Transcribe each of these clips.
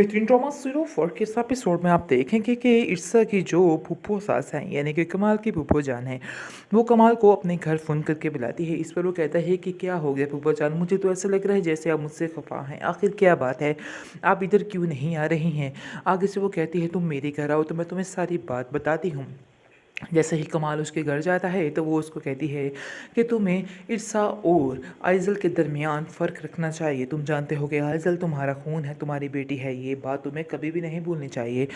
बेहतरीन drama zero four के इस एपिसोड में आप देखेंगे कि इर्सा की जो फूफो सास हैं यानी कि कमाल की फूफो जान है, वो कमाल को अपने घर फ़ोन करके बुलाती है। इस पर वो कहता है कि क्या हो गया फूफो जान, मुझे तो ऐसा लग रहा है जैसे आप मुझसे खफा हैं, आखिर क्या बात है, आप इधर क्यों नहीं आ रही हैं। आगे से वो कहती है तुम मेरे घर आओ तो मैं तुम्हें सारी बात बताती हूँ। जैसे ही कमाल उसके घर जाता है तो वो उसको कहती है कि तुम्हें इरसा और आइज़ल के दरमियान फ़र्क रखना चाहिए। तुम जानते हो कि आइज़ल तुम्हारा खून है, तुम्हारी बेटी है, ये बात तुम्हें कभी भी नहीं भूलनी चाहिए।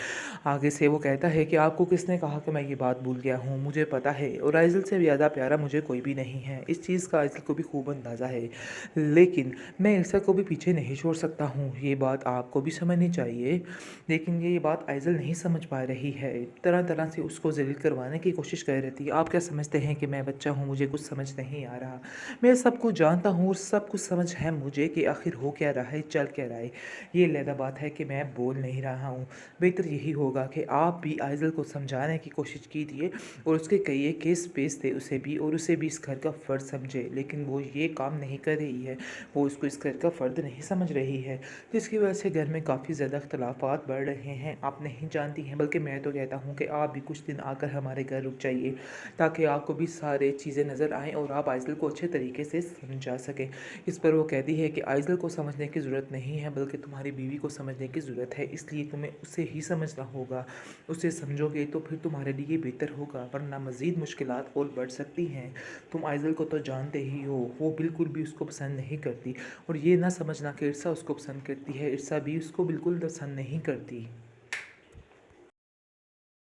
आगे से वो कहता है कि आपको किसने कहा कि मैं ये बात भूल गया हूँ, मुझे पता है और आइज़ल से ज़्यादा प्यारा मुझे कोई भी नहीं है। इस चीज़ का आइज़ल को भी खूब अंदाज़ा है, लेकिन मैं इरसा को भी पीछे नहीं छोड़ सकता हूँ, ये बात आपको भी समझनी चाहिए। लेकिन ये बात आइज़ल नहीं समझ पा रही है, तरह तरह से उसको ज़लील करवाने की कोशिश कर रही थी। आप क्या समझते हैं कि मैं बच्चा हूँ, मुझे कुछ समझ नहीं आ रहा। मैं सब कुछ जानता हूँ और सब कुछ समझ है मुझे कि आखिर हो क्या रहा है, चल क्या रहा है। ये अलहदा बात है कि मैं बोल नहीं रहा हूँ। बेहतर यही होगा कि आप भी आइज़ल को समझाने की कोशिश कीजिए और उसके कई केस पेश थे उसे भी, और उसे भी इस घर का फ़र्द समझे, लेकिन वो ये काम नहीं कर रही है। वो उसको इस घर का फ़र्द नहीं समझ रही है, जिसकी वजह से घर में काफ़ी ज़्यादा इख्तलाफात बढ़ रहे हैं। आप नहीं जानती हैं, बल्कि मैं तो कहता हूँ कि आप भी कुछ दिन आकर हमारे घर रुक जाइए, ताकि आपको भी सारे चीज़ें नज़र आएँ और आप आइज़ल को अच्छे तरीके से समझा सकें। इस पर वो कहती है कि आइज़ल को समझने की ज़रूरत नहीं है, बल्कि तुम्हारी बीवी को समझने की ज़रूरत है, इसलिए तुम्हें उसे ही समझना होगा। उसे समझोगे तो फिर तुम्हारे लिए बेहतर होगा, वरना मज़ीद मुश्किलात और बढ़ सकती हैं। तुम आइज़ल को तो जानते ही हो, वो बिल्कुल भी उसको पसंद नहीं करती, और ये ना समझना कि इरसा उसको पसंद करती है, इरसा भी उसको बिल्कुल पसंद नहीं करती।